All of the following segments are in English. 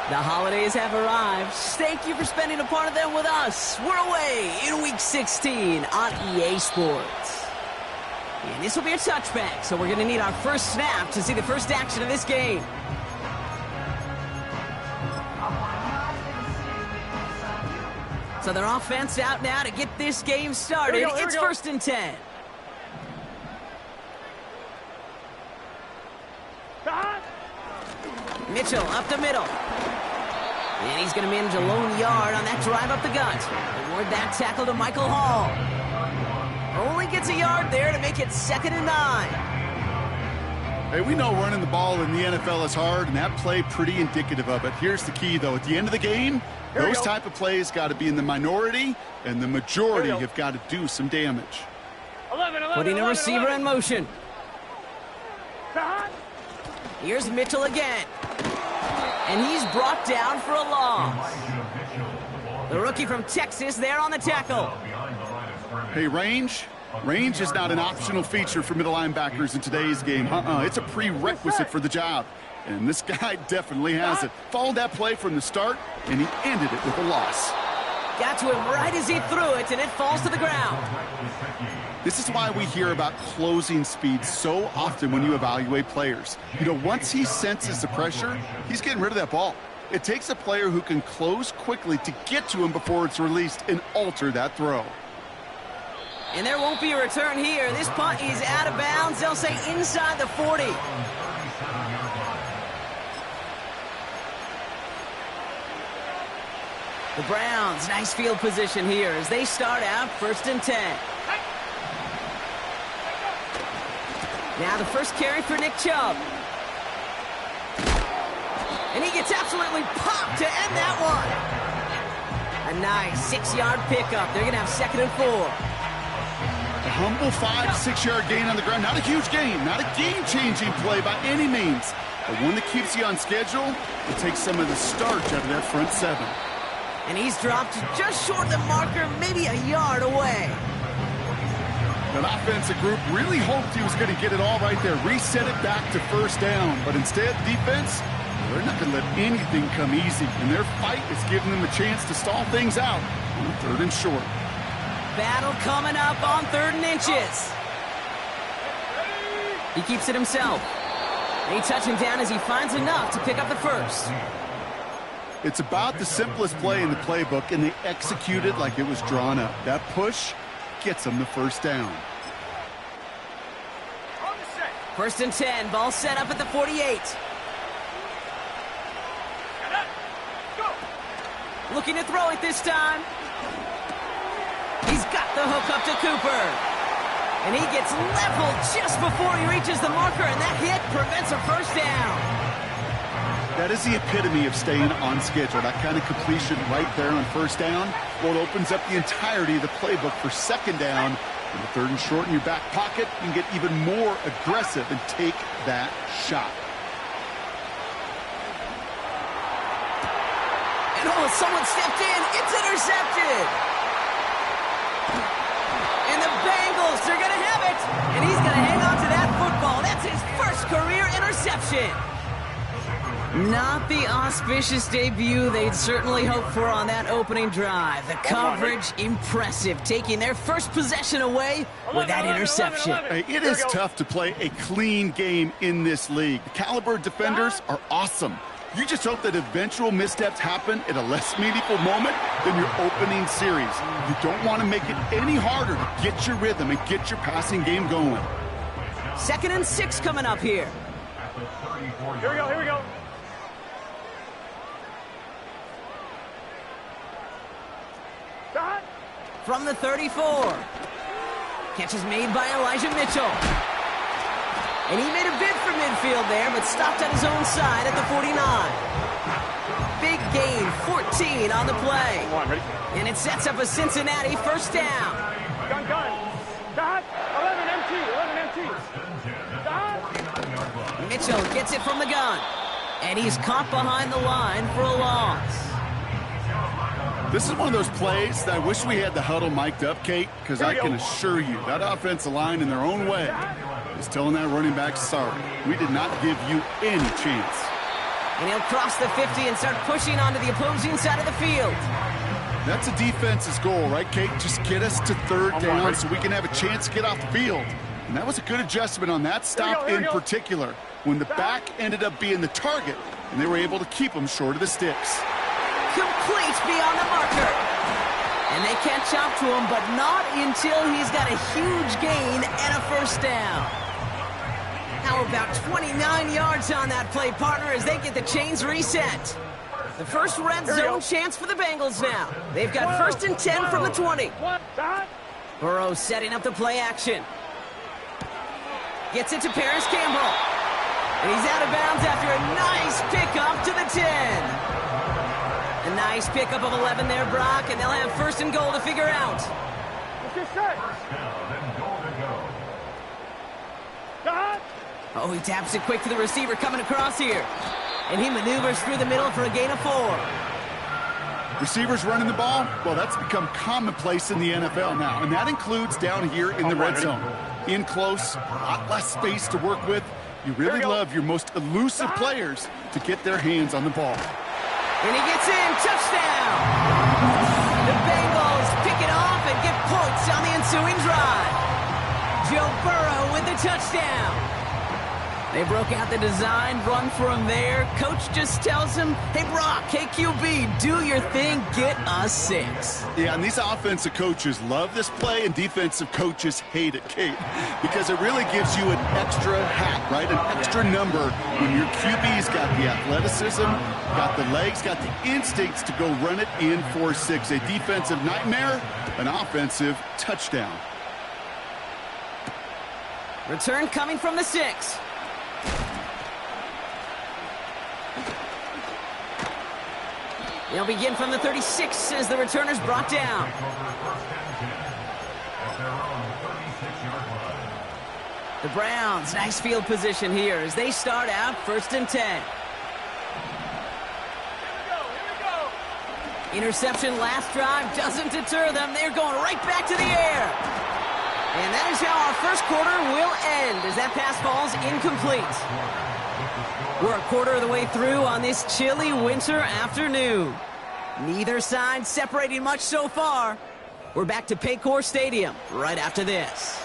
The holidays have arrived. Thank you for spending a part of them with us. We're away in Week 16 on EA Sports. And this will be a touchback, so we're going to need our first snap to see the first action of this game. So their offense out now to get this game started. It's 1st and 10. Mitchell up the middle. And he's going to manage a lone yard on that drive up the gut. Award that tackle to Michael Hall. Only gets a yard there to make it 2nd and 9. Hey, we know running the ball in the NFL is hard, and that play pretty indicative of it. Here's the key, though. At the end of the game, those type of plays got to be in the minority, and the majority have got to do some damage. Putting a receiver in motion. Here's Mitchell again. And he's brought down for a loss. The rookie from Texas there on the tackle. Hey, range is not an optional feature for middle linebackers in today's game. It's a prerequisite for the job. And this guy definitely has it. Followed that play from the start, and he ended it with a loss. Got to him right as he threw it, and it falls to the ground. This is why we hear about closing speed so often when you evaluate players. You know, once he senses the pressure, he's getting rid of that ball. It takes a player who can close quickly to get to him before it's released and alter that throw. And there won't be a return here. This punt is out of bounds. They'll say inside the 40. The Browns, nice field position here as they start out 1st and 10. Now the first carry for Nick Chubb. And he gets absolutely popped to end that one. A nice 6-yard pickup. They're going to have 2nd and 4. A humble 5-6-yard gain on the ground. Not a huge gain, not a game-changing play by any means. But one that keeps you on schedule, it takes some of the starch out of that front 7. And he's dropped just short of the marker, maybe a yard away. That offensive group really hoped he was going to get it all right there, reset it back to 1st down. But instead, defense, they're not going to let anything come easy. And their fight is giving them a chance to stall things out on 3rd and short. Battle coming up on 3rd and inches. He keeps it himself. They touch him down as he finds enough to pick up the first. It's about the simplest play in the playbook, and they execute it like it was drawn up. That push gets them the 1st down. 1st and 10, ball set up at the 48. Looking to throw it this time. He's got the hook up to Cooper. And he gets leveled just before he reaches the marker, and that hit prevents a 1st down. That is the epitome of staying on schedule. That kind of completion right there on 1st down. Well, it opens up the entirety of the playbook for 2nd down. And the 3rd and short in your back pocket, you can get even more aggressive and take that shot. And someone stepped in. It's intercepted. And the Bengals, they're going to have it. And he's going to hang on to that football. That's his first career interception. Not the auspicious debut they'd certainly hoped for on that opening drive. The coverage, impressive, taking their first possession away with that interception. Hey, it is tough to play a clean game in this league. The caliber defenders are awesome. You just hope that eventual missteps happen at a less meaningful moment than your opening series. You don't want to make it any harder to get your rhythm and get your passing game going. 2nd and 6 coming up here. Here we go. From the 34. Catch is made by Elijah Mitchell. And he made a bid for midfield there, but stopped on his own side at the 49. Big gain, 14 on the play. Come on, ready? And it sets up a Cincinnati 1st down. Gun. Dot. 11 MT. Dot. Mitchell gets it from the gun. And he's caught behind the line for a loss. This is one of those plays that I wish we had the huddle mic'd up, Kate, because I can assure you that offensive line in their own way is telling that running back, sorry, we did not give you any chance. And he'll cross the 50 and start pushing onto the opposing side of the field. That's a defense's goal, right, Kate? Just get us to third down so we can have a chance to get off the field. And that was a good adjustment on that stop in particular, when the back ended up being the target, and they were able to keep him short of the sticks. Complete beyond the marker. And they catch up to him, but not until he's got a huge gain and a first down. How about 29 yards on that play, partner, as they get the chains reset. The first red zone chance for the Bengals now. They've got 1st and 10 from the 20. Burrow setting up the play action. Gets it to Paris Campbell. And he's out of bounds after a nice pickup to the 10. A nice pickup of 11 there, Brock, and they'll have 1st and goal to figure out. Oh, he taps it quick to the receiver coming across here. And he maneuvers through the middle for a gain of 4. Receivers running the ball, well, that's become commonplace in the NFL now, and that includes down here in the red zone. In close, a lot less space to work with. You really love your most elusive players to get their hands on the ball. And he gets in, touchdown! The Bengals pick it off and get points on the ensuing drive. Joe Burrow with the touchdown. They broke out the design, run for him there. Coach just tells him, hey, Brock, hey, QB, do your thing, get us 6. Yeah, and these offensive coaches love this play, and defensive coaches hate it, Kate, because it really gives you an extra hat, right, an extra number when your QB's got the athleticism, got the legs, got the instincts to go run it in for 6. A defensive nightmare, an offensive touchdown. Return coming from the 6. They'll begin from the 36 as the returner's brought down. The Browns, nice field position here as they start out 1st and 10. Interception last drive doesn't deter them. They're going right back to the air. And that is how our first quarter will end as that pass falls incomplete. We're a quarter of the way through on this chilly winter afternoon. Neither side separating much so far. We're back to Paycor Stadium right after this.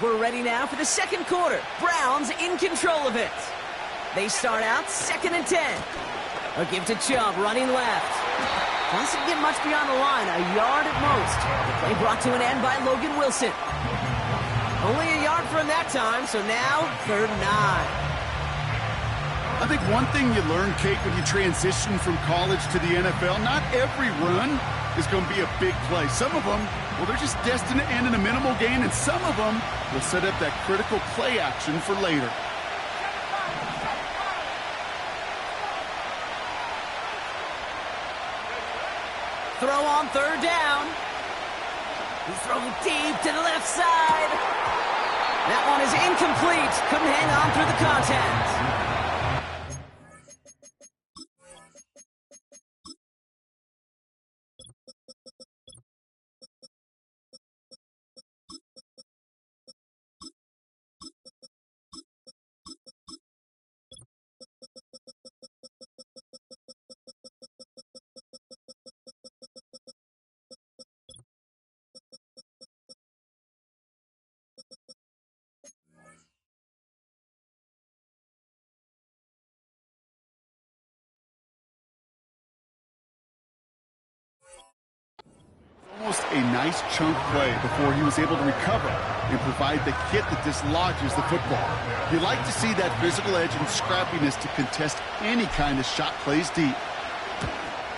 We're ready now for the second quarter. Browns in control of it. They start out 2nd and 10. A give to Chubb running left. Doesn't get much beyond the line, a yard at most. The play brought to an end by Logan Wilson. Only a yard for him that time, so now 3rd and 9. I think one thing you learn, Kate, when you transition from college to the NFL, not every run is going to be a big play. Some of them, well, they're just destined to end in a minimal gain, and some of them will set up that critical play action for later. Throw on 3rd down. He's throwing deep to the left side. That one is incomplete. Couldn't hang on through the contact. Almost a nice chunk play before he was able to recover and provide the hit that dislodges the football. You like to see that physical edge and scrappiness to contest any kind of shot plays deep.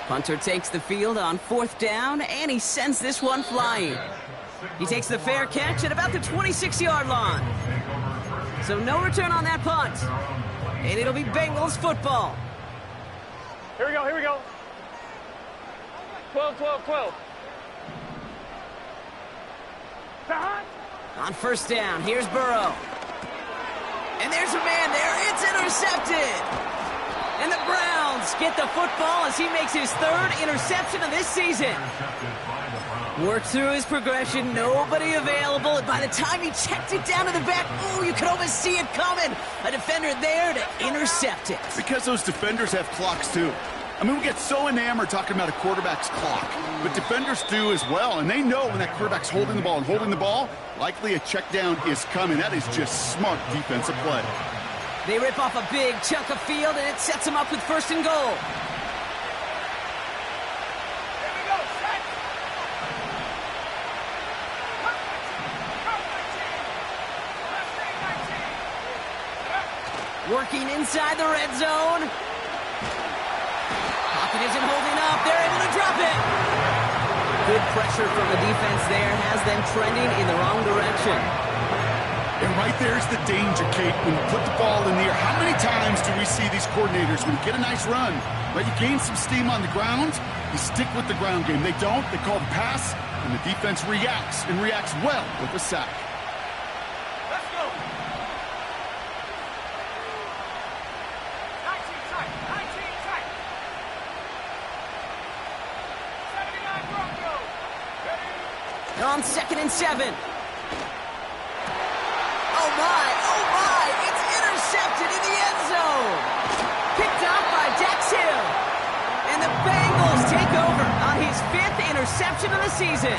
Punter takes the field on 4th down, and he sends this one flying. He takes the fair catch at about the 26-yard line. So no return on that punt. And it'll be Bengals football. Here we go, here we go. 12, 12, 12. On 1st down, here's Burrow. And there's a man there. It's intercepted. And the Browns get the football as he makes his third interception of this season. Worked through his progression, nobody available. And by the time he checked it down to the back, ooh, you could almost see it coming. A defender there to intercept it. Because those defenders have clocks too. I mean, we get so enamored talking about a quarterback's clock, but defenders do as well, and they know when that quarterback's holding the ball and holding the ball, likely a check down is coming. That is just smart defensive play. They rip off a big chunk of field, and it sets them up with first and goal. Working inside the red zone. Pocket isn't holding up. They're able to drop it. Good pressure from the defense there has them trending in the wrong direction. And right there's the danger, Kate, when you put the ball in the air. How many times do we see these coordinators, when you get a nice run, right, you gain some steam on the ground, you stick with the ground game. They don't. They call the pass, and the defense reacts, and reacts well with a sack. On 2nd and 7. Oh my, it's intercepted in the end zone. Picked off by Dax Hill. And the Bengals take over on his 5th interception of the season.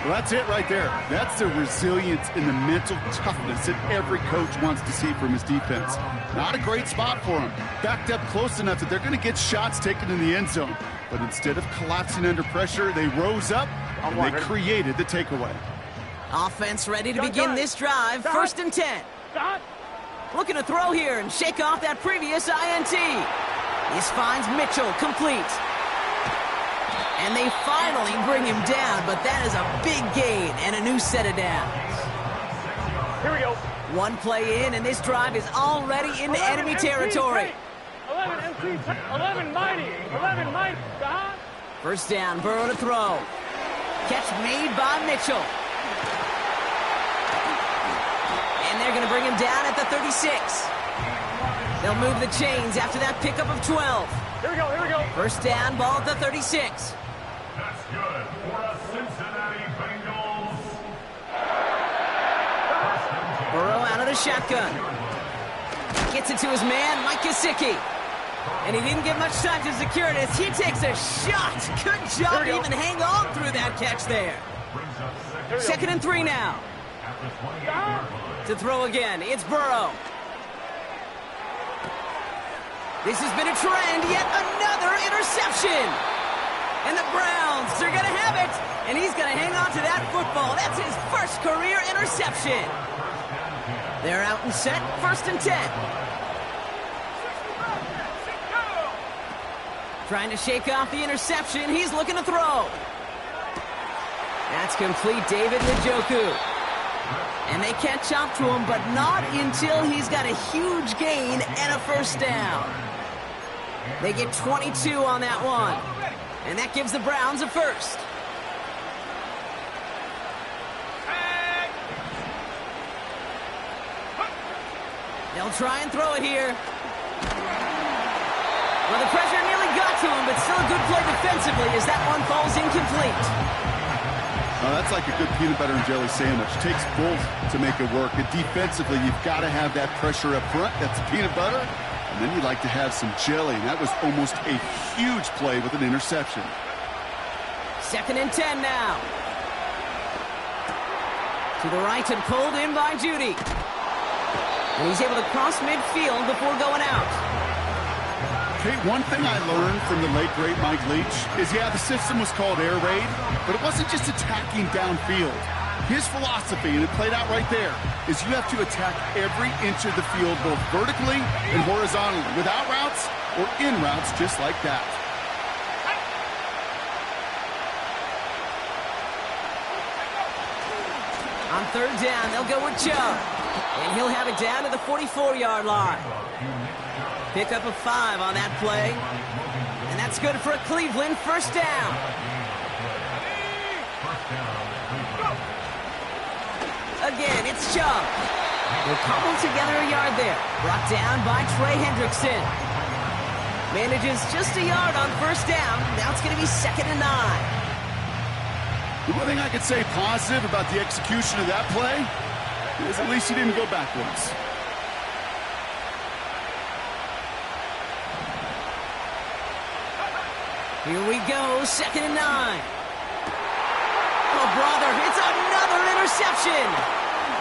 Well, that's it right there. That's the resilience and the mental toughness that every coach wants to see from his defense. Not a great spot for him. Backed up close enough that they're going to get shots taken in the end zone. But instead of collapsing under pressure, they rose up and they created the takeaway. Offense ready to begin this drive. 1st and 10. Looking to throw here and shake off that previous INT. This finds Mitchell complete. And they finally bring him down, but that is a big gain and a new set of downs. Here we go. One play in, and this drive is already into enemy territory. 11 mighty. First down, Burrow to throw. Catch made by Mitchell. And they're going to bring him down at the 36. They'll move the chains after that pickup of 12. Here we go. First down, ball at the 36. That's good for the Cincinnati Bengals. Burrow out of the shotgun. Gets it to his man, Mike Gesicki. And he didn't get much time to secure it as he takes a shot. Good job to even hang on through that catch there. 2nd and 3 now. To throw again, it's Burrow. This has been a trend, yet another interception. And the Browns are going to have it. And he's going to hang on to that football. That's his first career interception. They're out and set, 1st and 10. Trying to shake off the interception. He's looking to throw. That's complete, David Njoku. And they catch up to him, but not until he's got a huge gain and a first down. They get 22 on that one. And that gives the Browns a first. They'll try and throw it here. Well, the pressure nearly got to him, but still a good play defensively as that one falls incomplete. Oh, that's like a good peanut butter and jelly sandwich. Takes both to make it work. And defensively, you've got to have that pressure up front. That's peanut butter. And then you'd like to have some jelly. And that was almost a huge play with an interception. 2nd and 10 now. To the right and pulled in by Judy. And he's able to cross midfield before going out. Okay, one thing I learned from the late, great Mike Leach is, yeah, the system was called air raid, but it wasn't just attacking downfield. His philosophy, and it played out right there, is you have to attack every inch of the field, both vertically and horizontally, without routes or in routes, just like that. On 3rd down, they'll go with Chubb. And he'll have it down to the 44-yard line. Pick up a 5 on that play. And that's good for a Cleveland first down. Again, it's Chubb. They'll cobble together a yard there. Brought down by Trey Hendrickson. Manages just a yard on first down. Now it's going to be 2nd and 9. The one thing I could say positive about the execution of that play is at least he didn't go backwards. Here we go, 2nd and 9. Oh, brother, it's another interception.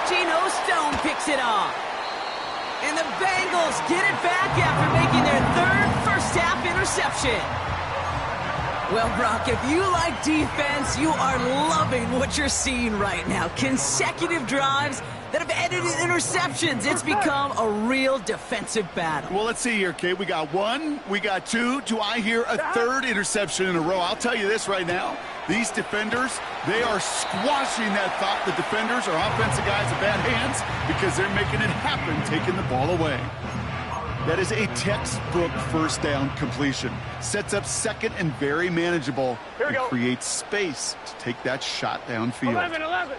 Geno Stone picks it off. And the Bengals get it back after making their 3rd first-half interception. Well, Brock, if you like defense, you are loving what you're seeing right now. Consecutive drives that have ended in interceptions. It's become a real defensive battle. Well, let's see here, Kate. We got 1, we got 2. Do I hear a 3rd interception in a row? I'll tell you this right now. These defenders, they are squashing that thought the defenders are offensive guys in bad hands because they're making it happen, taking the ball away. That is a textbook first down completion. Sets up 2nd and very manageable and creates space to take that shot downfield. 11. 11.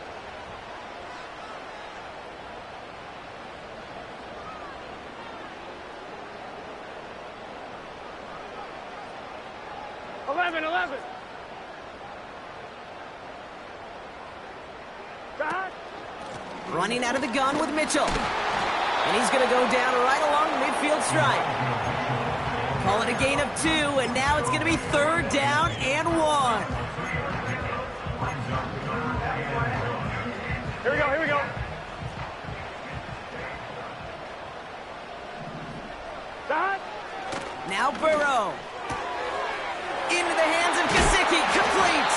Running out of the gun with Mitchell. And he's going to go down right along the midfield stripe. Call it a gain of 2, and now it's going to be 3rd down and 1. Here we go. Now Burrow. Into the hands of Gesicki, complete.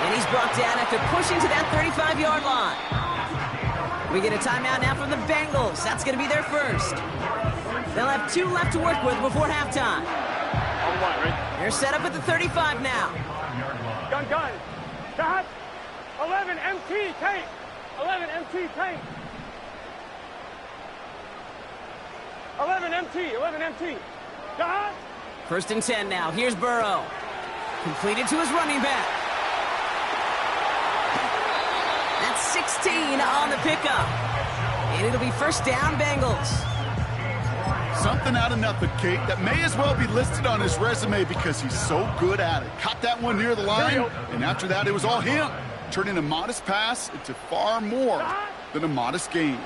And he's brought down after pushing to that 35-yard line. We get a timeout now from the Bengals. That's going to be their first. They'll have 2 left to work with before halftime. They're set up at the 35 now. Gun. Shot. 11 MT tank. 11 MT tank. 11 MT. Shot. 1st and 10 now. Here's Burrow. Completed to his running back. That's 16 on the pickup. And it'll be 1st down, Bengals. Something out of nothing, Kate, that may as well be listed on his resume because he's so good at it. Caught that one near the line, and after that, it was all him, turning a modest pass into far more than a modest gain.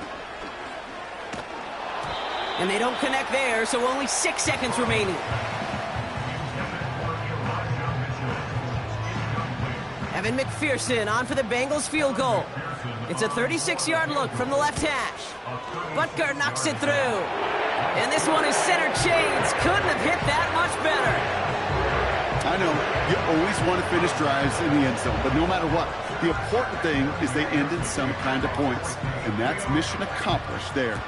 And they don't connect there, so only 6 seconds remaining. Evan McPherson on for the Bengals field goal. It's a 36-yard look from the left hash. Butker knocks it through. And this one is center chains. Couldn't have hit that much better. I know, you always want to finish drives in the end zone, but no matter what, the important thing is they end in some kind of points. And that's mission accomplished there.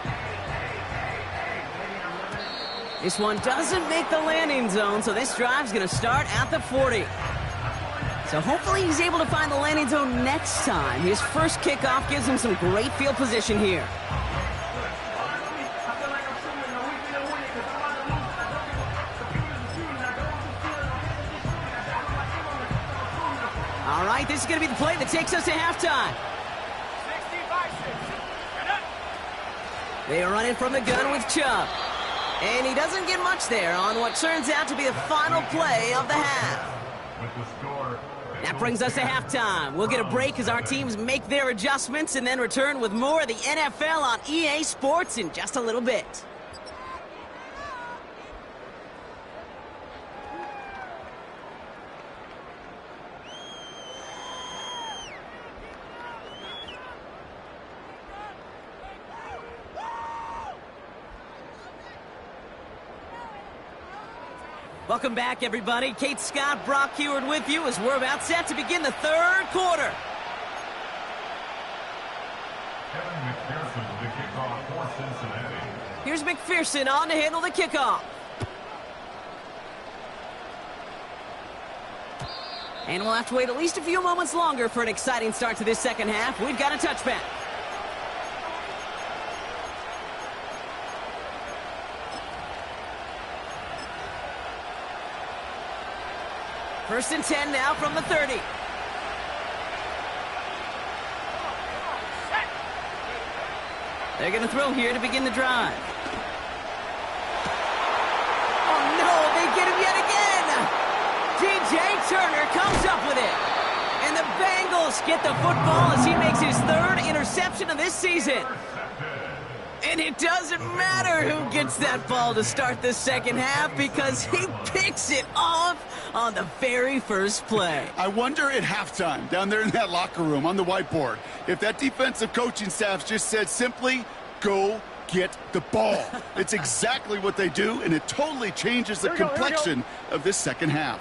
This one doesn't make the landing zone, so this drive's going to start at the 40. So hopefully he's able to find the landing zone next time. His first kickoff gives him some great field position here. All right, this is going to be the play that takes us to halftime. They are running from the gun with Chubb. And he doesn't get much there on what turns out to be the final play of the half. That brings us to halftime. We'll get a break as our teams make their adjustments and then return with more of the NFL on EA Sports in just a little bit. Welcome back, everybody. Kate Scott, Brock Heward with you as we're about set to begin the 3rd quarter. McPherson, the kickoff for Cincinnati. Here's McPherson on to handle the kickoff. And we'll have to wait at least a few moments longer for an exciting start to this second half. We've got a touchback. First and 10 now from the 30. They're going to throw here to begin the drive. Oh, no! DJ Turner comes up with it. And the Bengals get the football as he makes his third interception of this season. And it doesn't matter who gets that ball to start the second half because he picks it off on the very first play. I wonder at halftime, down there in that locker room on the whiteboard, if that defensive coaching staff just said simply, go get the ball. It's exactly what they do, and it totally changes the complexion of this second half.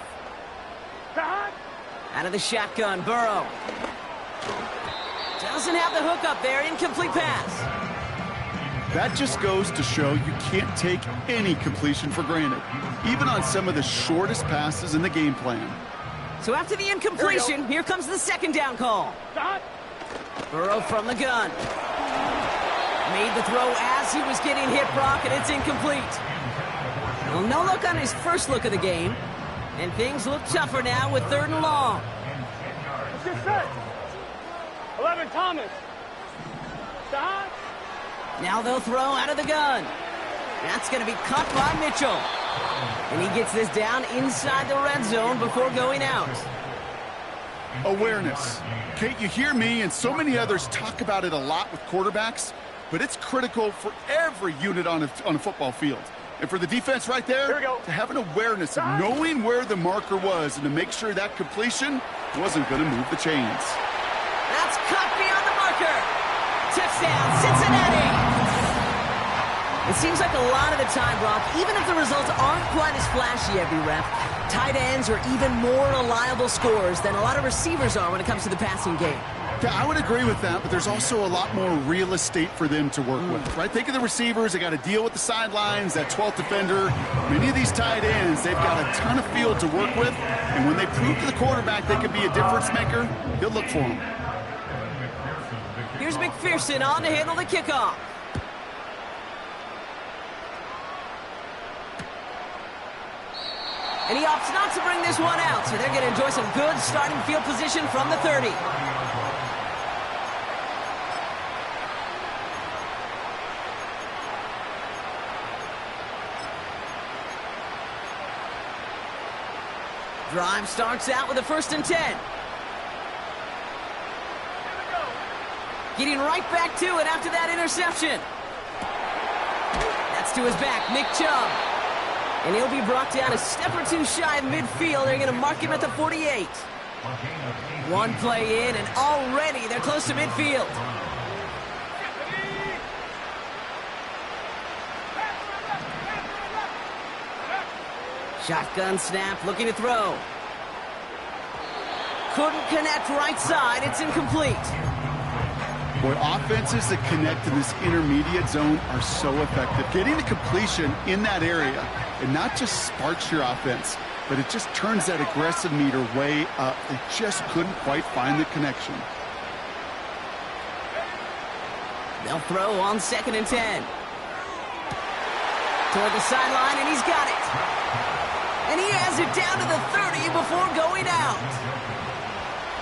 Out of the shotgun, Burrow. Doesn't have the hook up there, incomplete pass. That just goes to show you can't take any completion for granted, even on some of the shortest passes in the game plan. So after the incompletion, here comes the second down call. Burrow from the gun. Made the throw as he was getting hit, Brock, and it's incomplete. Well, no look on his first look of the game, and things look tougher now with 3rd and long. Let's get set. 11, Thomas. Stop. Now they'll throw out of the gun. That's going to be cut by Mitchell. And he gets this down inside the red zone before going out. Awareness. Kate, you hear me and so many others talk about it a lot with quarterbacks, but it's critical for every unit on a football field. And for the defense right there, to have an awareness of knowing where the marker was and to make sure that completion wasn't going to move the chains. That's cut beyond the marker. Touchdown, Cincinnati. It seems like a lot of the time, Brock, even if the results aren't quite as flashy every rep, tight ends are even more reliable scorers than a lot of receivers are when it comes to the passing game. Yeah, I would agree with that, but there's also a lot more real estate for them to work with, right? Think of the receivers. They got to deal with the sidelines, that 12th defender. Many of these tight ends, they've got a ton of field to work with, and when they prove to the quarterback they can be a difference maker, he'll look for them. Here's McPherson on to handle the kickoff. And he opts not to bring this one out, so they're going to enjoy some good starting field position from the 30. Drive starts out with a 1st and 10. Getting right back to it after that interception. That's to his back, Nick Chubb. And he'll be brought down a step or two shy of midfield. They're going to mark him at the 48. One play in, and already they're close to midfield. Shotgun snap, looking to throw. Couldn't connect right side. It's incomplete. Boy, offenses that connect in this intermediate zone are so effective. Getting the completion in that area, it not just sparks your offense, but it just turns that aggressive meter way up. They just couldn't quite find the connection. They'll throw on 2nd and 10. Toward the sideline, and he's got it. And he has it down to the 30 before going out.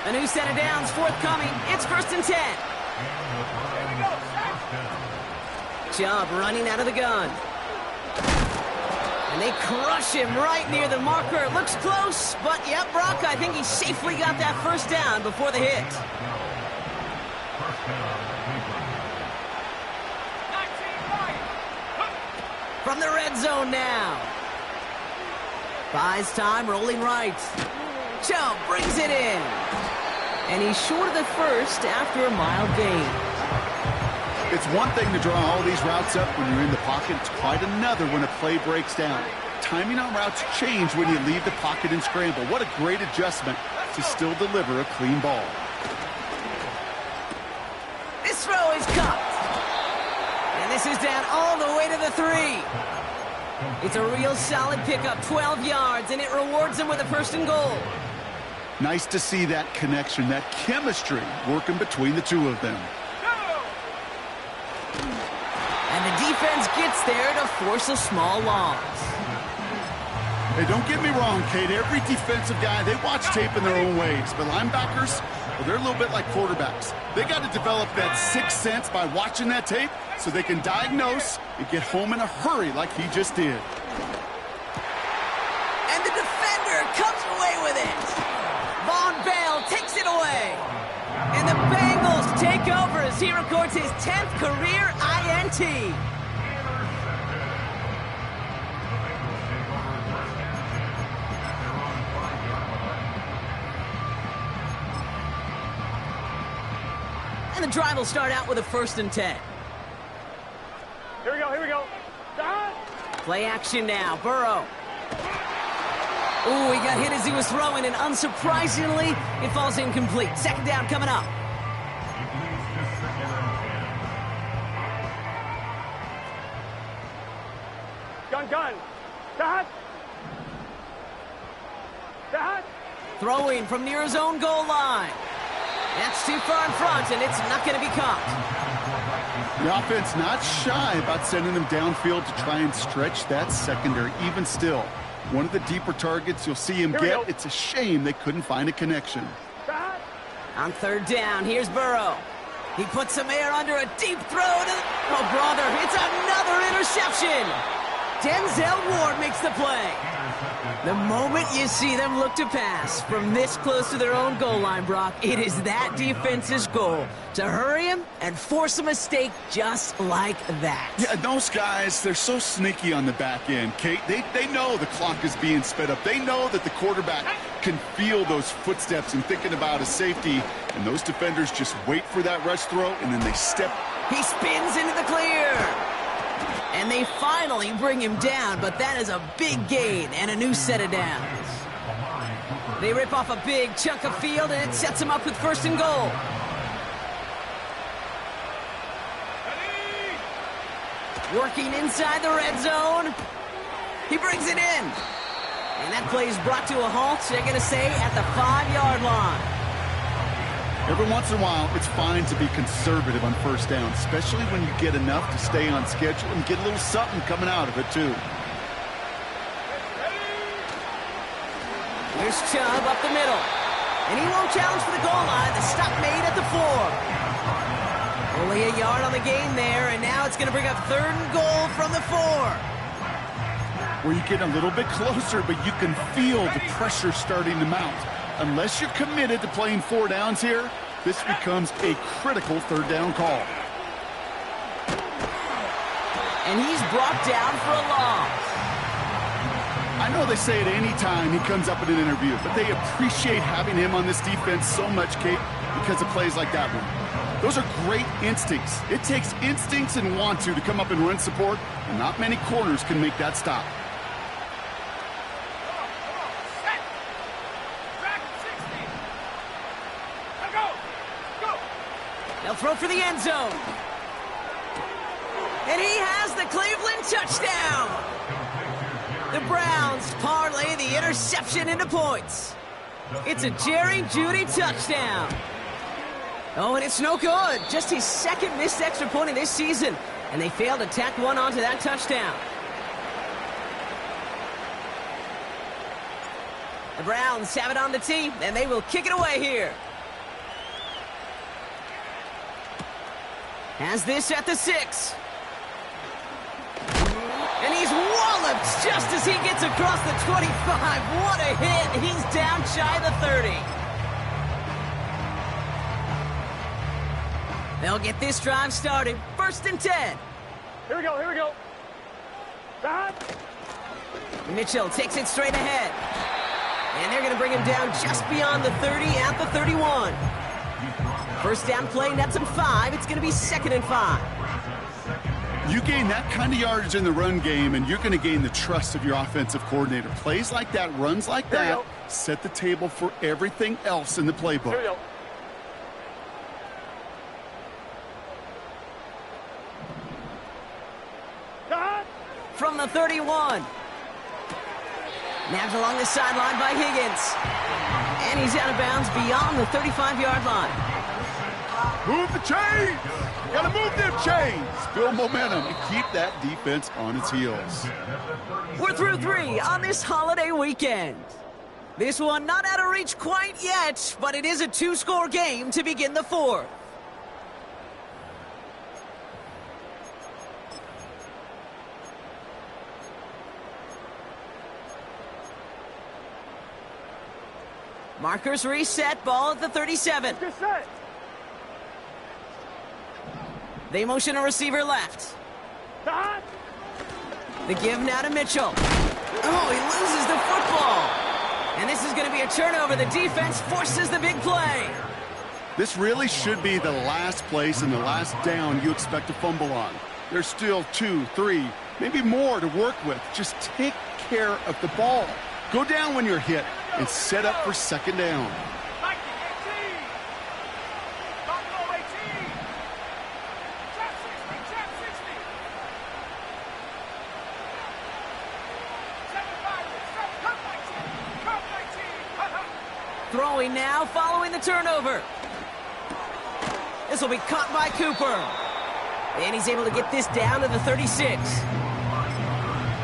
A new set of downs forthcoming. It's 1st and 10. Chubb running out of the gun. And they crush him right near the marker. It looks close, but yep, Brock, I think he safely got that 1st down before the hit. From the red zone now. Buys time, rolling right. Chubb brings it in. And he's short of the 1st after a mild gain. It's one thing to draw all these routes up when you're in the pocket. It's quite another when a play breaks down. Timing on routes change when you leave the pocket and scramble. What a great adjustment to still deliver a clean ball. This throw is cut. And this is down all the way to the 3. It's a real solid pickup, 12 yards, and it rewards him with a 1st and goal. Nice to see that connection, that chemistry working between the two of them. And the defense gets there to force a small loss. Hey, don't get me wrong, Kate. Every defensive guy, they watch tape in their own ways. But linebackers, well, they're a little bit like quarterbacks. They got to develop that sixth sense by watching that tape so they can diagnose and get home in a hurry like he just did. And the defender comes away as he records his 10th career INT. And the drive will start out with a 1st and 10. Here we go, here we go. Stop! Play action now, Burrow. Ooh, he got hit as he was throwing, and unsurprisingly, it falls incomplete. 2nd down coming up. Gun. Stop! Stop! Throwing from near his own goal line. That's too far in front, and it's not going to be caught. The offense not shy about sending them downfield to try and stretch that secondary. Even still, one of the deeper targets you'll see him get. It's a shame they couldn't find a connection. Stop! On 3rd down, here's Burrow. He puts some air under a deep throw to... Oh, brother, it's another interception. Denzel Ward makes the play. The moment you see them look to pass from this close to their own goal line, Brock, it is that defense's goal to hurry him and force a mistake just like that. Yeah, those guys, they're so sneaky on the back end, Kate. They know the clock is being sped up. They know that the quarterback can feel those footsteps and thinking about a safety, and those defenders just wait for that rush throw, and then they step. He spins into the clear. And they finally bring him down, but that is a big gain and a new set of downs. They rip off a big chunk of field, and it sets him up with 1st and goal. Working inside the red zone. He brings it in. And that play is brought to a halt, they're going to say, at the 5-yard line. Every once in a while, it's fine to be conservative on 1st down, especially when you get enough to stay on schedule and get a little something coming out of it, too. Here's Chubb up the middle. And he won't challenge for the goal line. The stop made at the 4. Only a yard on the gain there, and now it's going to bring up 3rd and goal from the 4. Where you get a little bit closer, but you can feel the pressure starting to mount. Unless you're committed to playing 4 downs here, this becomes a critical 3rd down call. And he's brought down for a loss. I know they say it any time he comes up in an interview, but they appreciate having him on this defense so much, Kate, because of plays like that one. Those are great instincts. It takes instincts and want to come up and run support, and not many corners can make that stop. They'll throw for the end zone. And he has the Cleveland touchdown. The Browns parlay the interception into points. It's a Jerry Jeudy touchdown. Oh, and it's no good. Just his 2nd missed extra point of this season. And they failed to tack one onto that touchdown. The Browns have it on the tee, and they will kick it away here. Has this at the 6. And he's walloped just as he gets across the 25. What a hit. He's down shy of the 30. They'll get this drive started. 1st and 10. Here we go. Stop! Mitchell takes it straight ahead. And they're going to bring him down just beyond the 30 at the 31. 1st down play nets him 5. It's going to be 2nd and 5. You gain that kind of yardage in the run game, and you're going to gain the trust of your offensive coordinator. Plays like that, runs like that, set the table for everything else in the playbook. Here we go. Stop! From the 31. Nabbed along the sideline by Higgins. And he's out of bounds beyond the 35-yard line. Move the chains! Gotta move them chains! Build momentum and keep that defense on its heels. We're through 3 on this holiday weekend. This one not out of reach quite yet, but it is a 2-score game to begin the 4th. Markers reset, ball at the 37. Get set. They motion a receiver left. Dot. The give now to Mitchell. Oh, he loses the football. And this is going to be a turnover. The defense forces the big play. This really should be the last place and the last down you expect to fumble on. There's still 2, 3, maybe more to work with. Just take care of the ball. Go down when you're hit and set up for second down. Throwing now, following the turnover. This will be caught by Cooper. And he's able to get this down to the 36.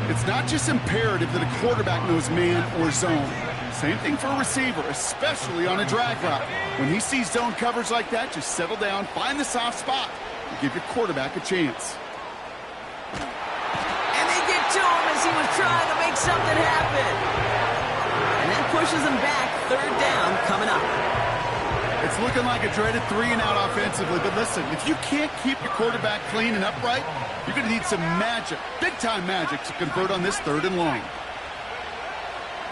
It's not just imperative that a quarterback knows man or zone. Same thing for a receiver, especially on a drag route. When he sees zone coverage like that, just settle down, find the soft spot, and give your quarterback a chance. And they get to him as he was trying to make something happen. And that pushes him back. Third down coming up. It's looking like a dreaded 3-and-out offensively, but listen, if you can't keep your quarterback clean and upright, you're going to need some magic, big-time magic, to convert on this 3rd and long.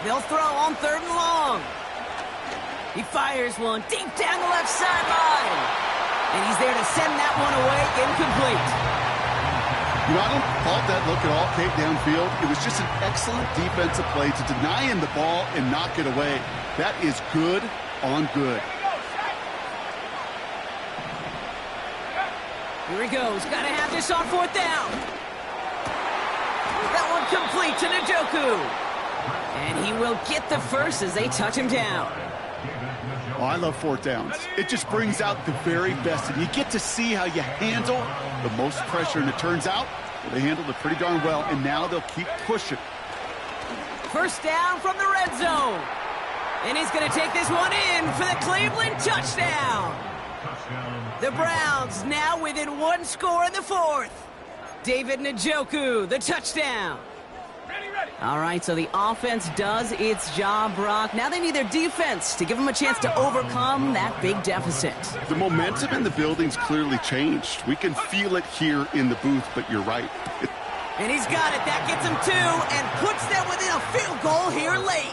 They'll throw on 3rd and long. He fires one deep down the left sideline. And he's there to send that one away, incomplete. You know, I don't fault that look at all, Kate, downfield. It was just an excellent defensive play to deny him the ball and knock it away. That is good on good. Here he goes. Got to have this on 4th down. That one complete to Njoku. And he will get the first as they touch him down. Oh, I love 4th downs. It just brings out the very best. And you get to see how you handle the most pressure. And it turns out they handled it pretty darn well. And now they'll keep pushing. First down from the red zone. And he's going to take this one in for the Cleveland touchdown. The Browns now within 1 score in the 4th. David Njoku, the touchdown. All right, so the offense does its job, Brock. Now they need their defense to give them a chance to overcome that big deficit. The momentum in the building's clearly changed. We can feel it here in the booth, but you're right. And he's got it. That gets him 2 and puts them within a field goal here late.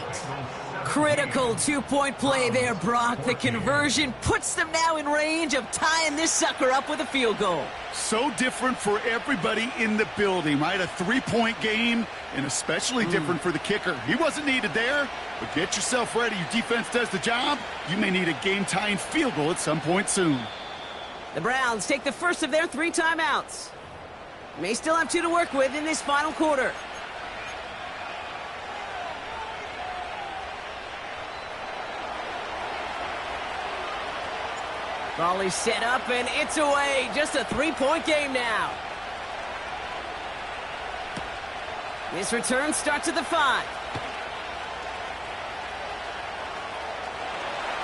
Critical 2-point play there, Brock. The conversion puts them now in range of tying this sucker up with a field goal. So different for everybody in the building, right? A 3-point game, and especially different for the kicker. He wasn't needed there, but get yourself ready. Your defense does the job. You may need a game-tying field goal at some point soon. The Browns take the first of their 3 timeouts. May still have 2 to work with in this final quarter. Ball is set up, and it's away. Just a 3-point game now. This return starts at the 5.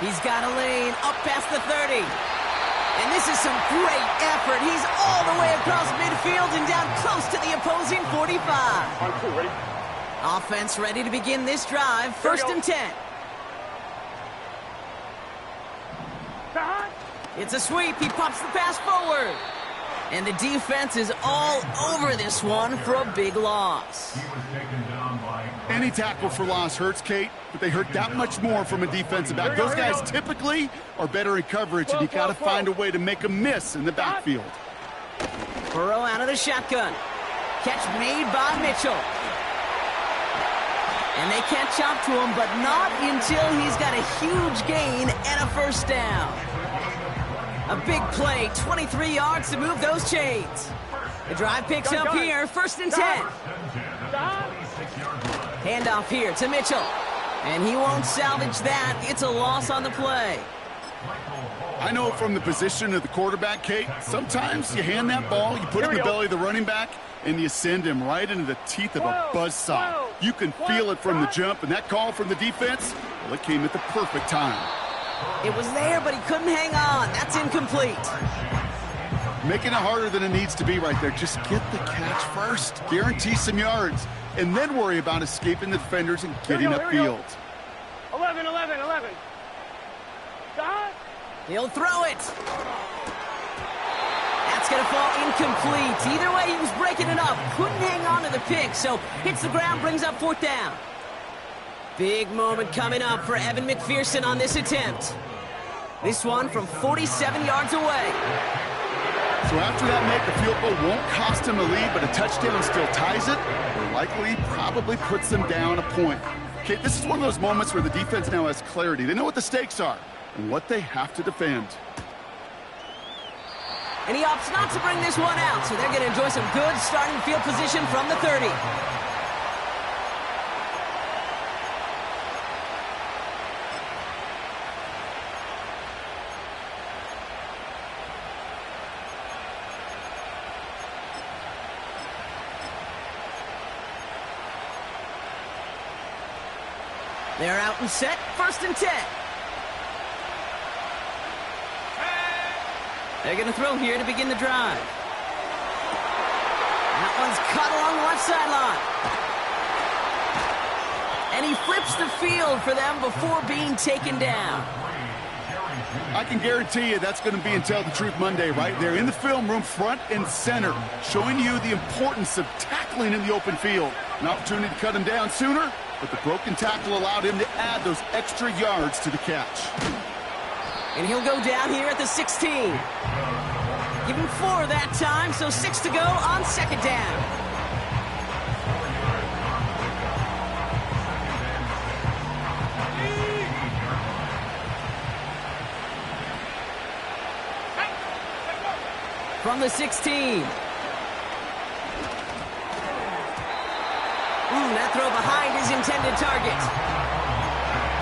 He's got a lane up past the 30. And this is some great effort. He's all the way across midfield and down close to the opposing 45. On 2, ready? Offense ready to begin this drive. First and 10. It's a sweep. He pops the pass forward. And the defense is all over this one for a big loss. Any tackle for loss hurts, Kate, but they hurt that much more from a defensive back. Those guys typically are better in coverage, and you got to find a way to make them miss in the backfield. Burrow out of the shotgun. Catch made by Mitchell. And they catch up to him, but not until he's got a huge gain and a first down. A big play, 23 yards to move those chains. The drive picks up here, first and 10. Handoff here to Mitchell. And he won't salvage that. It's a loss on the play. I know from the position of the quarterback, Kate, sometimes you hand that ball, you put it in the belly of the running back, and you send him right into the teeth of a buzzsaw. You can feel it from the jump, and that call from the defense, well, it came at the perfect time. It was there, but he couldn't hang on. That's incomplete. Making it harder than it needs to be right there. Just get the catch first. Guarantee some yards. And then worry about escaping the defenders and getting upfield. 11. Stop. He'll throw it. That's That's going to fall incomplete. Either way, he was breaking it up. Couldn't hang on to the pick, so hits the ground, brings up 4th down. Big moment coming up for Evan McPherson on this attempt. This one from 47 yards away. So after that make, the field goal won't cost him a lead, but a touchdown still ties it, or likely probably puts them down a point. Okay, this is one of those moments where the defense now has clarity. They know what the stakes are and what they have to defend. And he opts not to bring this one out, so they're going to enjoy some good starting field position from the 30. They're out and set, 1st and 10. They're going to throw here to begin the drive. That one's cut along the left sideline. And he flips the field for them before being taken down. I can guarantee you that's going to be in Tell the Truth Monday right there in the film room, front and center, showing you the importance of tackling in the open field. An opportunity to cut him down sooner, but the broken tackle allowed him to add those extra yards to the catch. And he'll go down here at the 16. Give him 4 that time, so 6 to go on 2nd down. From the 16. That throw behind his intended target.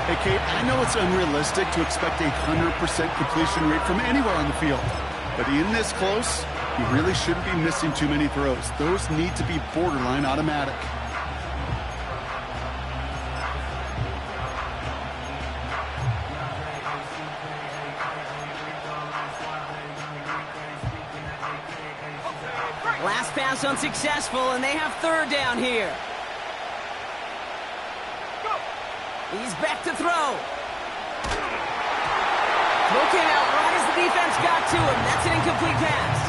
Hey, Kate, I know it's unrealistic to expect a 100% completion rate from anywhere on the field. But in this close, you really shouldn't be missing too many throws. Those need to be borderline automatic. Last pass unsuccessful, and they have 3rd down here. He's back to throw. Throw came out right as the defense got to him. That's an incomplete pass.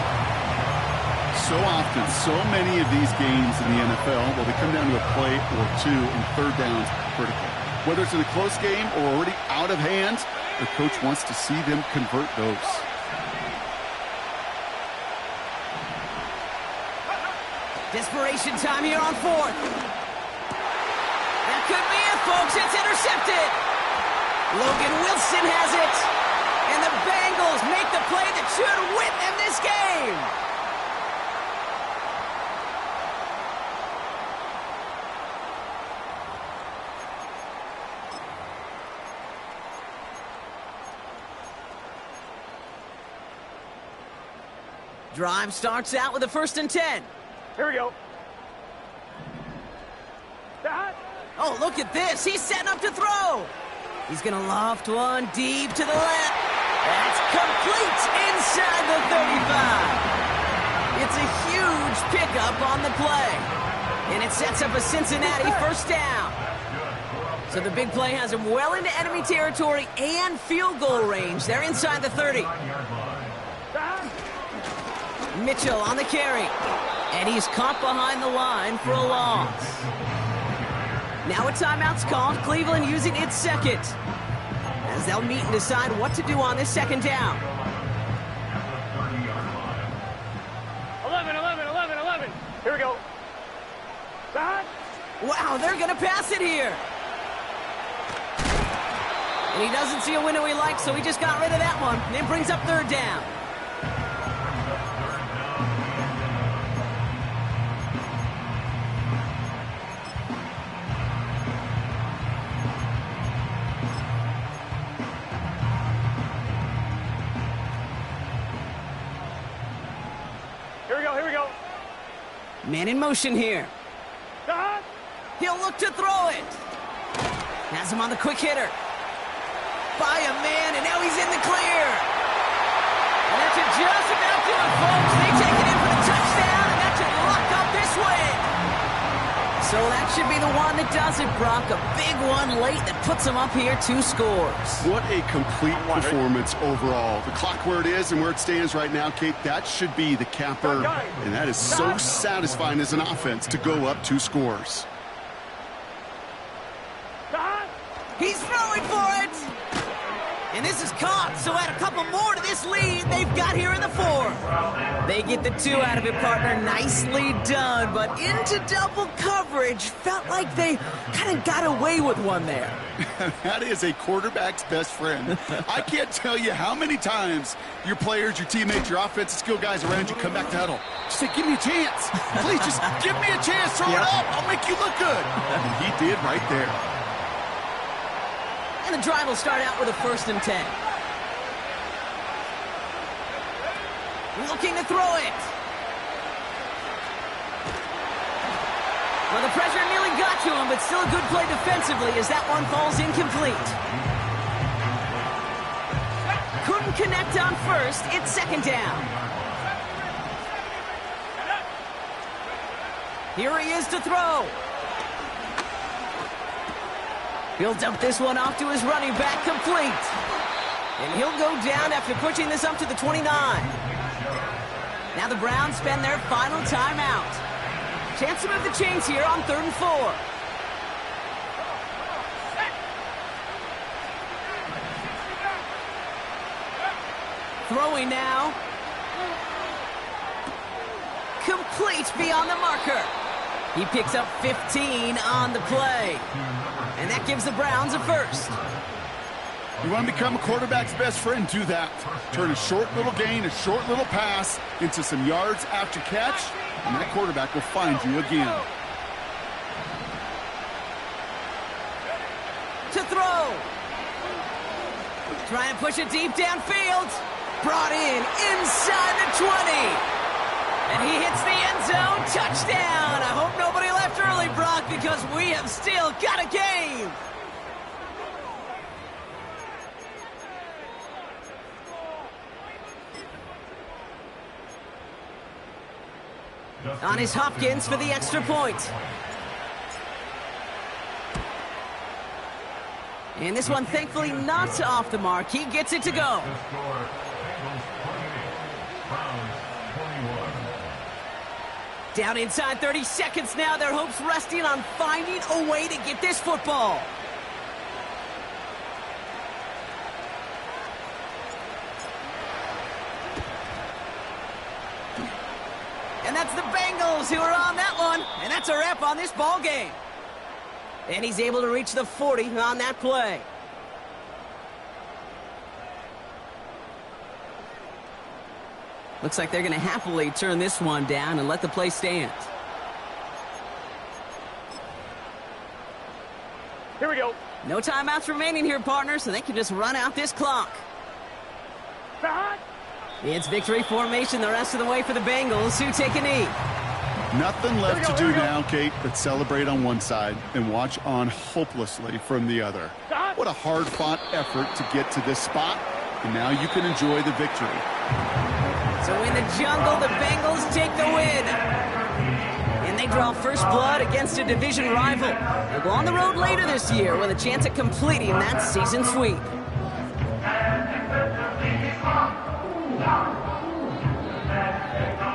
So often, so many of these games in the NFL, well, they come down to a play or two, and 3rd downs critical. Whether it's in a close game or already out of hand, the coach wants to see them convert those. Desperation time here on 4th. That could be it, folks. It's intercepted. Logan Wilson has it. And the Bengals make the play that should win them this game. Drive starts out with a 1st and 10. Here we go. Oh, look at this. He's setting up to throw. He's going to loft one deep to the left. That's complete inside the 35. It's a huge pickup on the play. And it sets up a Cincinnati 1st down. So the big play has him well into enemy territory and field goal range. They're inside the 30. Mitchell on the carry. And he's caught behind the line for a loss. Now a timeout's called. Cleveland using its 2nd. As they'll meet and decide what to do on this 2nd down. 11. Here we go. Wow, they're going to pass it here. And he doesn't see a window he likes, so he just got rid of that one. And it brings up 3rd down. Here we go. Man in motion here. He'll look to throw it. Has him on the quick hitter. By a man, and now he's in the clear. And that's just about do it, folks. They take it in for the touchdown, and that should lock up this win. So that should be the one that does it, Brock. A big one late that puts them up here 2 scores. What a complete performance overall. The clock where it is and where it stands right now, Kate, that should be the capper. And that is so satisfying as an offense to go up 2 scores. He's throwing for it. And this is caught, so add a couple more to this lead they've got here in the 4th. They get the 2 out of it, partner. Nicely done, but into double coverage. Felt like they kind of got away with one there. That is a quarterback's best friend. I can't tell you how many times your players, your teammates, your offensive skill guys around you come back to huddle. Just say, give me a chance. Please, just give me a chance. Throw it up. I'll make you look good. And he did right there. And the drive will start out with a 1st and 10. Looking to throw it. Well, the pressure nearly got to him, but still a good play defensively as that one falls incomplete. Couldn't connect on 1st. It's 2nd down. Here he is to throw. He'll dump this one off to his running back, complete. And he'll go down after pushing this up to the 29. Now the Browns spend their final timeout. Chance to move the chains here on 3rd and 4. Throwing now. Complete beyond the marker. He picks up 15 on the play. And that gives the Browns a 1st. You want to become a quarterback's best friend, do that. Turn a short little gain, a short little pass into some yards after catch, and that quarterback will find you again. To throw. Trying to push it deep downfield. Brought in inside the 20. And he hits the end zone. Touchdown. I hope nobody left early, Brock, because we have still got a game. On his Hopkins for the extra point. And this one, thankfully, not off the mark. He gets it to go. Down inside 30 seconds now. Their hopes resting on finding a way to get this football. And that's the Bengals who are on that one. And that's a wrap on this ball game. And he's able to reach the 40 on that play. Looks like they're going to happily turn this one down and let the play stand. Here we go. No timeouts remaining here, partner, so they can just run out this clock. It's victory formation the rest of the way for the Bengals, who take a knee. Nothing left to do now, Kate, but celebrate on one side and watch on hopelessly from the other. What a hard-fought effort to get to this spot, and now you can enjoy the victory. So in the jungle, the Bengals take the win. And they draw first blood against a division rival. They'll go on the road later this year with a chance at completing that season sweep.